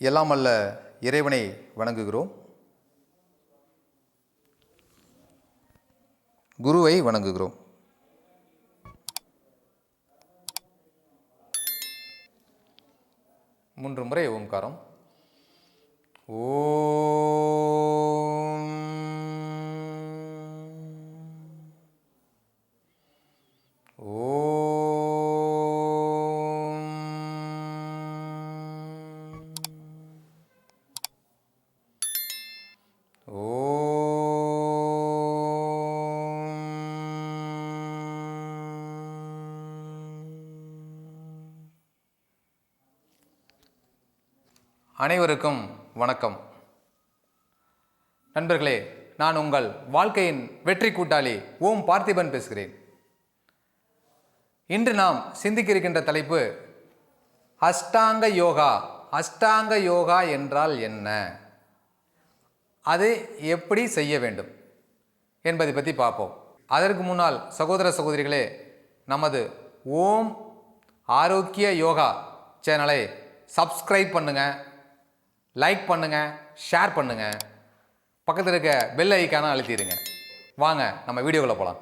எல்லாம் அல்ல இறைவனை வணங்குகிறோம், குருவை வணங்குகிறோம். மூன்று முறை ஓம்காரம். ஓம் ஓம் அனைவருக்கும் வணக்கம். நண்பர்களே, நான் உங்கள் வாழ்க்கையின் வெற்றி கூட்டாளி ஓம் பார்த்திபன் பேசுகிறேன். இன்று நாம் சிந்திக்க இருக்கின்ற தலைப்பு அஷ்டாங்க யோகா. அஷ்டாங்க யோகா என்றால் என்ன, அது எப்படி செய்ய வேண்டும் என்பதை பற்றி பார்ப்போம். அதற்கு முன்னால் சகோதர சகோதரிகளே, நமது ஓம் ஆரோக்கிய யோகா சேனலை சப்ஸ்கிரைப் பண்ணுங்கள், லைக் பண்ணுங்கள், ஷேர் பண்ணுங்கள், பக்கத்தில் இருக்க பெல் ஐக்கானை அழுத்திடுங்க. வாங்க நம்ம வீடியோக்குள்ளே போகலாம்.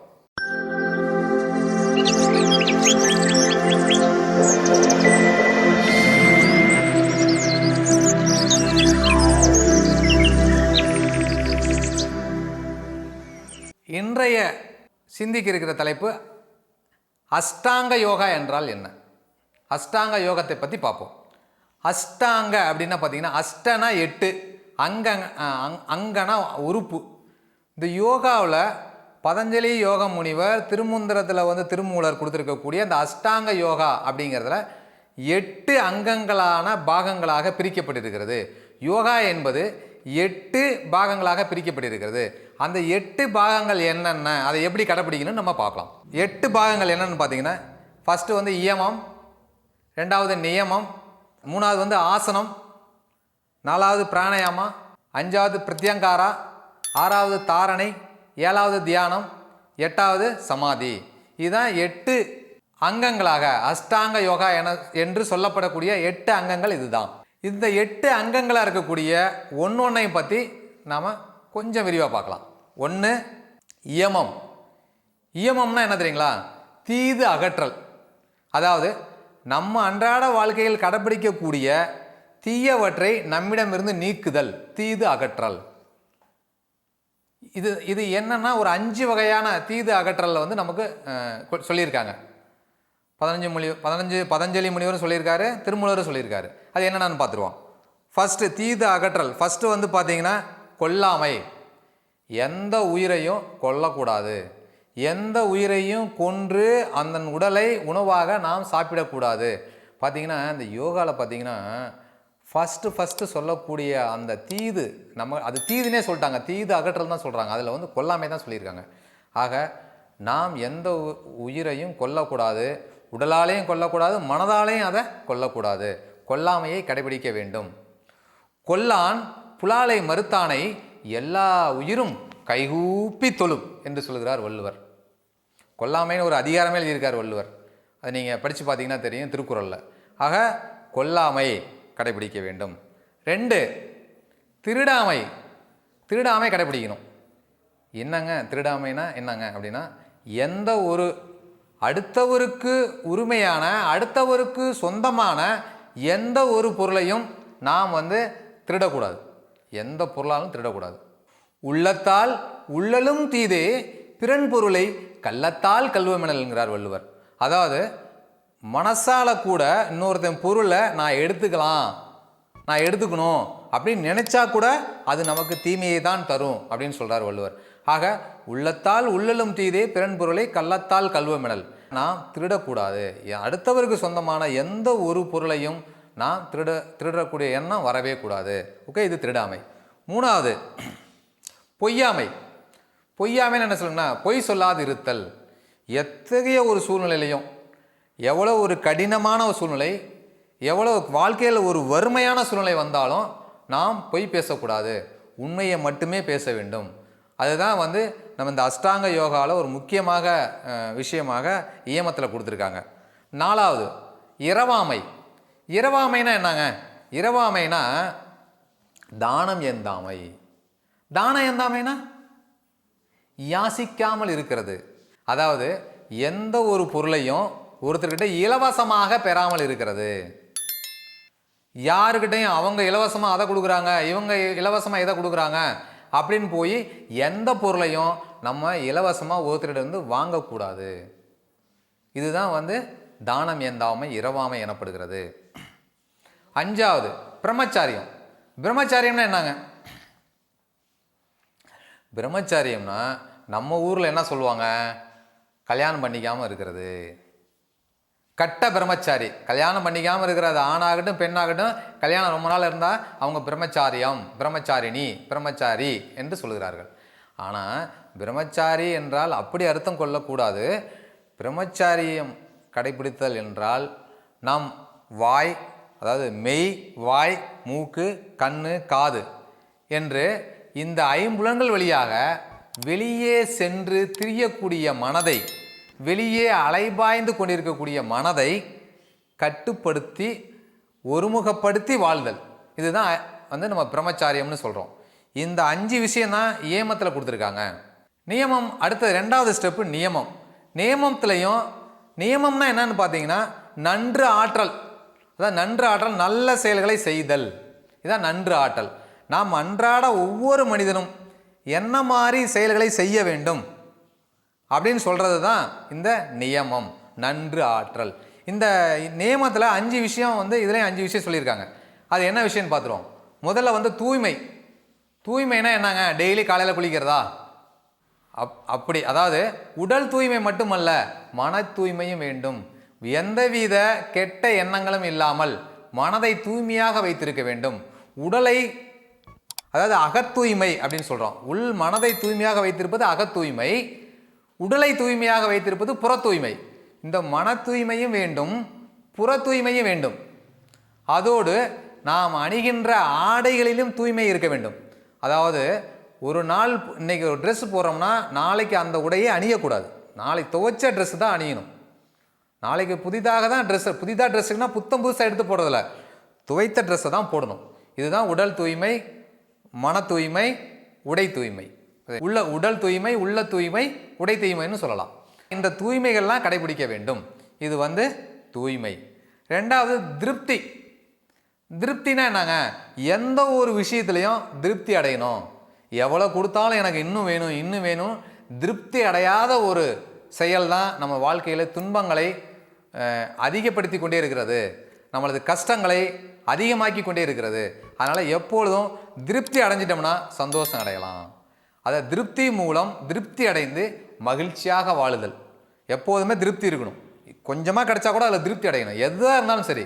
இன்றைய சிந்திக்க இருக்கிற தலைப்பு அஷ்டாங்க யோகா என்றால் என்ன. அஷ்டாங்க யோகத்தை பற்றி பார்ப்போம். அஷ்டாங்க அப்படின்னா பார்த்தீங்கன்னா, அஷ்டனா 8, அங்கனா உறுப்பு. இந்த யோகாவில் பதஞ்சலி யோக முனிவர் திருமந்திரத்தில் திருமூலர் கொடுத்துருக்கக்கூடிய அந்த அஷ்டாங்க யோகா அப்படிங்கிறதுல 8 அங்கங்களான பாகங்களாக பிரிக்கப்பட்டிருக்கிறது. யோகா என்பது 8 பாகங்களாக பிரிக்கப்பட்டிருக்கிறது. அந்த 8 பாகங்கள் என்னென்ன, அதை எப்படி கடைப்பிடிக்கணும்னு நம்ம பார்க்கலாம். 8 பாகங்கள் என்னென்னு பார்த்தீங்கன்னா, ஃபஸ்ட்டு இயமம், 2வது நியமம், 3வது ஆசனம், 4வது பிராணாயாமா, 5வது பிரத்யங்காரா, 6வது தாரணை, 7வது தியானம், 8வது சமாதி. இதுதான் 8 அங்கங்களாக அஷ்டாங்க யோகா என்று சொல்லப்படக்கூடிய 8 அங்கங்கள். இதுதான் இந்த 8 அங்கங்களாக இருக்கக்கூடிய ஒன்றையும் பற்றி நாம் கொஞ்சம் விரிவாக பார்க்கலாம். 1 இயமம். இயமம்னா என்ன தெரியுங்களா? தீது அகற்றல். அதாவது நம்ம அன்றாட வாழ்க்கையில் கடைப்பிடிக்கக்கூடிய தீயவற்றை நம்மிடமிருந்து நீக்குதல், தீது அகற்றல். இது என்னன்னா, ஒரு 5 வகையான தீது அகற்றலில் நமக்கு சொல்லியிருக்காங்க. பதஞ்சலி முனிவரும் சொல்லியிருக்காரு, திருமூலரும் சொல்லியிருக்காரு. அது என்னென்னு பார்த்துருவோம். ஃபஸ்ட்டு தீது அகற்றல். ஃபஸ்ட்டு பார்த்தீங்கன்னா கொல்லாமை. எந்த உயிரையும் கொல்லக்கூடாது, எந்த உயிரையும் கொன்று அந்த உடலை உணவாக நாம் சாப்பிடக்கூடாது. பார்த்திங்கன்னா இந்த யோகாவில் பார்த்திங்கன்னா ஃபஸ்ட்டு சொல்லக்கூடிய அந்த தீது, நம்ம அது தீதுனே சொல்லிட்டாங்க, தீது அகற்றல் தான் சொல்கிறாங்க. அதில் கொல்லாமை தான் சொல்லியிருக்காங்க. ஆக நாம் எந்த உயிரையும் கொல்லக்கூடாது, உடலாலையும் கொல்லக்கூடாது, மனதாலையும் அதை கொல்லக்கூடாது. கொல்லாமையை கடைபிடிக்க வேண்டும். கொல்லான் புலாலை மறுத்தானை எல்லா உயிரும் கைகூப்பி தொழும் என்று சொல்கிறார் வள்ளுவர். கொல்லாமைன்னு ஒரு அதிகாரமே எழுதியிருக்கார் வள்ளுவர். அதை நீங்கள் படித்து பார்த்தீங்கன்னா தெரியும், திருக்குறளில். ஆக கொல்லாமை கடைபிடிக்க வேண்டும். 2 திருடாமை. திருடாமை கடைபிடிக்கணும். என்னங்க திருடாமைனா என்னங்க அப்படின்னா, எந்த ஒரு அடுத்தவருக்கு உரிமையான, அடுத்தவருக்கு சொந்தமான எந்த ஒரு பொருளையும் நாம் திருடக்கூடாது. எந்த பொருளாலும் திருடக்கூடாது. உள்ளத்தால் உள்ளலும் தீதே பிறன் பொருளை கள்ளத்தால் கல்வமெனல்ங்கிறார் வள்ளுவர். அதாவது மனசால கூட இன்னொருத்தன் பொருளை நான் எடுத்துக்கணும் அப்படின்னு நினைச்சா கூட அது நமக்கு தீமையை தான் தரும் அப்படின்னு சொல்றார் வள்ளுவர். ஆக உள்ளத்தால் உள்ளலும் தீதே பிறன் பொருளை கள்ளத்தால் கல்வமெனல். நாம் திருடக்கூடாது. அடுத்தவருக்கு சொந்தமான எந்த ஒரு பொருளையும் நாம் திருடக்கூடிய எண்ணம் வரவே கூடாது. ஓகே, இது திருடாமை. 3வது பொய்யாமை. பொய்யாமைன்னு என்ன சொல்லுங்கன்னா, பொய் சொல்லாது இருத்தல். எத்தகைய ஒரு சூழ்நிலையிலையும், எவ்வளோ ஒரு கடினமான ஒரு சூழ்நிலை, எவ்வளோ வாழ்க்கையில் ஒரு வறுமையான சூழ்நிலை வந்தாலும் நாம் பொய் பேசக்கூடாது, உண்மையை மட்டுமே பேச வேண்டும். அதுதான் நம்ம இந்த அஷ்டாங்க யோகாவில் ஒரு முக்கியமாக விஷயமாக இயமத்தில் கொடுத்துருக்காங்க. 4வது இரவாமை. இரவாமைனா என்னங்க? இரவாமைனா தானம் ஏந்தாமை. தானம் ஏந்தாமைனா யாசிக்காமல் இருக்கிறது. அதாவது எந்த ஒரு பொருளையும் ஒருத்தர்கிட்ட இலவசமாக பெறாமல் இருக்கிறது. யாருக்கிட்டையும் அவங்க இலவசமாக அதை கொடுக்குறாங்க, இவங்க இலவசமாக இதை கொடுக்குறாங்க அப்படின்னு போய் எந்த பொருளையும் நம்ம இலவசமாக ஒருத்தரிடம் வாங்கக்கூடாது. இதுதான் தானம் ஏந்தாமை இரவாமை எனப்படுகிறது. 5வது பிரம்மச்சாரியம். பிரம்மச்சாரியம்னா என்னங்க? பிரம்மச்சாரியம்னா நம்ம ஊரில் என்ன சொல்லுவாங்க? கல்யாணம் பண்ணிக்காமல் இருக்கிறது. கட்ட பிரம்மச்சாரி, கல்யாணம் பண்ணிக்காமல் இருக்கிறது. ஆணாகட்டும் பெண்ணாகட்டும் கல்யாணம் ரொம்ப நாள் இருந்தால் அவங்க பிரம்மச்சாரியம், பிரம்மச்சாரிணி, பிரம்மச்சாரி என்று சொல்கிறார்கள். ஆனால் பிரம்மச்சாரி என்றால் அப்படி அர்த்தம் கொள்ளக்கூடாது. பிரம்மச்சாரியம் கடைபிடித்தல் என்றால் நம் வாய், அதாவது மெய், வாய், மூக்கு, கண்ணு, காது என்று இந்த ஐம்புலன்கள் வழியாக வெளியே சென்று திரியக்கூடிய மனதை, வெளியே அலைபாய்ந்து கொண்டிருக்கக்கூடிய மனதை கட்டுப்படுத்தி ஒருமுகப்படுத்தி வாழ்தல். இதுதான் நம்ம பிரம்மச்சாரியம்னு சொல்கிறோம். இந்த 5 விஷயம்தான் ஏமத்தில் கொடுத்துருக்காங்க. நியமம் அடுத்தது 2வது ஸ்டெப்பு நியமம். நியமம்னா என்னன்னு பார்த்தீங்கன்னா நன்று ஆற்றல். அதான் நன்று ஆற்றல், நல்ல செயல்களை செய்தல். இதான் நன்று ஆற்றல். நாம் அன்றாட ஒவ்வொரு மனிதனும் என்ன மாதிரி செயல்களை செய்ய வேண்டும் அப்படின்னு சொல்கிறது தான் இந்த நியமம், நன்று ஆற்றல். இந்த நியமத்தில் 5 விஷயம் இதுலேயும் 5 விஷயம் சொல்லியிருக்காங்க. அது என்ன விஷயம்னு பார்த்துருவோம். முதல்ல தூய்மை. தூய்மைனா என்னங்க? டெய்லி காலையில் குளிக்கிறதா? அப்படி, அதாவது உடல் தூய்மை மட்டுமல்ல, மன தூய்மையும் வேண்டும். எந்தவித கெட்ட எண்ணங்களும் இல்லாமல் மனதை தூய்மையாக வைத்திருக்க வேண்டும். உடலை, அதாவது அகத்தூய்மை அப்படின்னு சொல்கிறோம். உள் மனதை தூய்மையாக வைத்திருப்பது அகத்தூய்மை, உடலை தூய்மையாக வைத்திருப்பது புற தூய்மை. இந்த மன தூய்மையும் வேண்டும், புற தூய்மையும் வேண்டும். அதோடு நாம் அணிகின்ற ஆடைகளிலும் தூய்மை இருக்க வேண்டும். அதாவது ஒரு நாள் இன்னைக்கு ஒரு ட்ரெஸ் போடுறோம்னா நாளைக்கு அந்த உடையை அணியக்கூடாது. நாளைக்கு துவைச்ச ட்ரெஸ் தான் அணியணும். நாளைக்கு புதிதாக தான் புதிதாக ட்ரெஸ்ஸுக்குன்னா புத்தம் புதுசாக எடுத்து போடுறதில்ல, துவைத்த ட்ரெஸ்ஸை தான் போடணும். இதுதான் உடல் தூய்மை, மன தூய்மை, உடை தூய்மை. உடல் தூய்மை, உள்ள தூய்மை, உடை தூய்மைன்னு சொல்லலாம். இந்த தூய்மைகள்லாம் கடைபிடிக்க வேண்டும். இது தூய்மை. 2வது திருப்தி. திருப்தினா என்னங்க? எந்த ஒரு விஷயத்துலையும் திருப்தி அடையணும். எவ்வளோ கொடுத்தாலும் எனக்கு இன்னும் வேணும், இன்னும் வேணும். திருப்தி அடையாத ஒரு செயல் தான் நம்ம வாழ்க்கையில் துன்பங்களை அதிகப்படுத்தி கொண்டே இருக்கிறது, நம்மளது கஷ்டங்களை அதிகமாக்கி கொண்டே இருக்கிறது. அதனால் எப்பொழுதும் திருப்தி அடைஞ்சிட்டோம்னா சந்தோஷம் அடையலாம். அதை திருப்தி மூலம் திருப்தி அடைந்து மகிழ்ச்சியாக வாழுதல். எப்போதுமே திருப்தி இருக்கணும். கொஞ்சமாக கிடைச்சா கூட அதில் திருப்தி அடையணும். எதாக இருந்தாலும் சரி,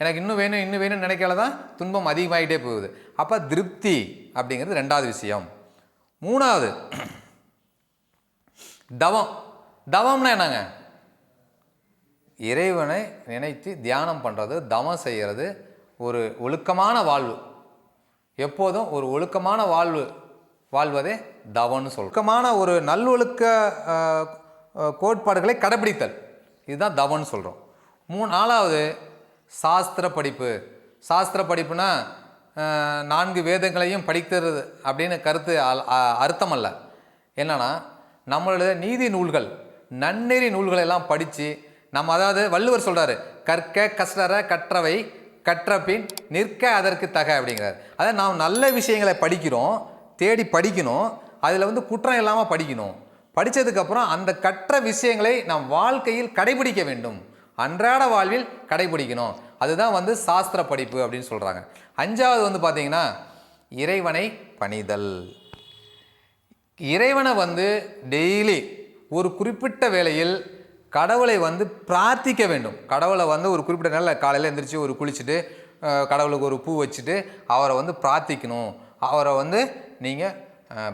எனக்கு இன்னும் வேணும், இன்னும் வேணும்னு நினைக்கல தான் துன்பம் அதிகமாகிட்டே போகுது. அப்போ திருப்தி அப்படிங்கிறது 2வது விஷயம். 3வது தவம். தவம்னா என்னங்க? இறைவனை நினைத்து தியானம் பண்ணுறது, தவம் செய்கிறது. ஒரு ஒழுக்கமான வாழ்வு, எப்போதும் ஒரு ஒழுக்கமான வாழ்வதே தவம்னு சொல்கிறோம். ஒழுக்கமான ஒரு நல்லொழுக்க கோட்பாடுகளை கடைபிடித்தல், இதுதான் தவம்னு சொல்கிறோம். 4வது சாஸ்திர படிப்பு. சாஸ்திர படிப்புனா 4 வேதங்களையும் படிக்கிறது அப்படின்னு கருத்து அர்த்தம் அல்ல. என்னன்னா நம்மளுடைய நீதி நூல்கள், நன்னெறி நூல்களை எல்லாம் படித்து நம்ம, அதாவது வள்ளுவர் சொல்கிறாரு, கற்க கசடற கற்றவை கற்றபின் நிற்க அதற்கு தக அப்படிங்கிறார். அதாவது நாம் நல்ல விஷயங்களை படிக்கிறோம், தேடி படிக்கணும். அதில் குற்றம் இல்லாமல் படிக்கணும். படித்ததுக்கப்புறம் அந்த கற்ற விஷயங்களை நம் வாழ்க்கையில் கடைபிடிக்க வேண்டும். அன்றாட வாழ்வில் கடைபிடிக்கணும். அதுதான் சாஸ்திர படிப்பு அப்படின்னு சொல்கிறாங்க. 5வது பார்த்தீங்கன்னா இறைவனை பணிதல். இறைவனை டெய்லி ஒரு குறிப்பிட்ட வேளையில் கடவுளை பிரார்த்திக்க வேண்டும். கடவுளை ஒரு குறிப்பிட்ட நாளில் காலையில் எழுந்திரிச்சு ஒரு குளிச்சுட்டு கடவுளுக்கு ஒரு பூ வச்சுட்டு அவரை பிரார்த்திக்கணும். அவரை நீங்கள்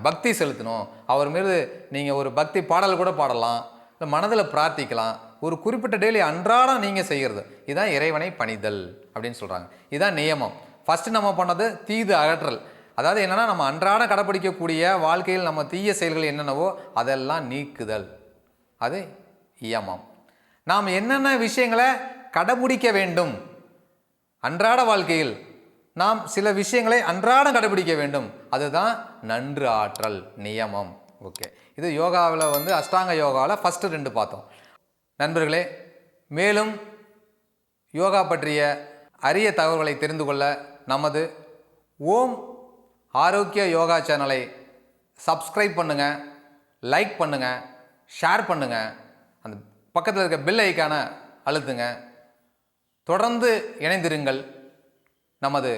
பக்தி செலுத்தணும். அவர் மீது நீங்கள் ஒரு பக்தி பாடல் கூட பாடலாம், இல்லை மனதில் பிரார்த்திக்கலாம். ஒரு குறிப்பிட்ட டெய்லி அன்றாடம் நீங்கள் செய்கிறது, இதுதான் இறைவனை பணிதல் அப்படின்னு சொல்கிறாங்க. இதுதான் நியமம். ஃபஸ்ட்டு நம்ம பண்ணது தீது அகற்றல். அதாவது என்னென்னா, நம்ம அன்றாடம் கடைப்பிடிக்கக்கூடிய வாழ்க்கையில் நம்ம தீய செயல்கள் என்னென்னவோ அதெல்லாம் நீக்குதல், அது இயமம். நாம் என்னென்ன விஷயங்களை கடைபிடிக்க வேண்டும் அன்றாட வாழ்க்கையில் நாம் சில விஷயங்களை அன்றாடம் கடைபிடிக்க வேண்டும். அதுதான் நன்று ஆற்றல் நியமம். ஓகே, இது யோகாவில் வந்து அஷ்டாங்க யோகாவில் ஃபஸ்ட்டு 2 பார்த்தோம். நண்பர்களே, மேலும் யோகா பற்றிய அரிய தகவல்களை தெரிந்து கொள்ள நமது ஓம் ஆரோக்கிய யோகா சேனலை சப்ஸ்கிரைப் பண்ணுங்கள், லைக் பண்ணுங்கள், ஷேர் பண்ணுங்கள், அந்த பக்கத்தில் இருக்க பெல் ஐக்கான அழுத்துங்க. தொடர்ந்து இணைந்திருங்கள் நமது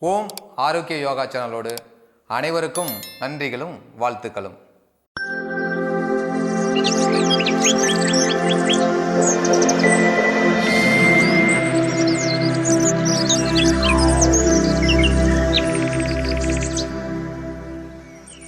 ஓம் ஆரோக்கிய யோகா சேனலோடு. அனைவருக்கும் நன்றிகளும் வாழ்த்துக்களும்.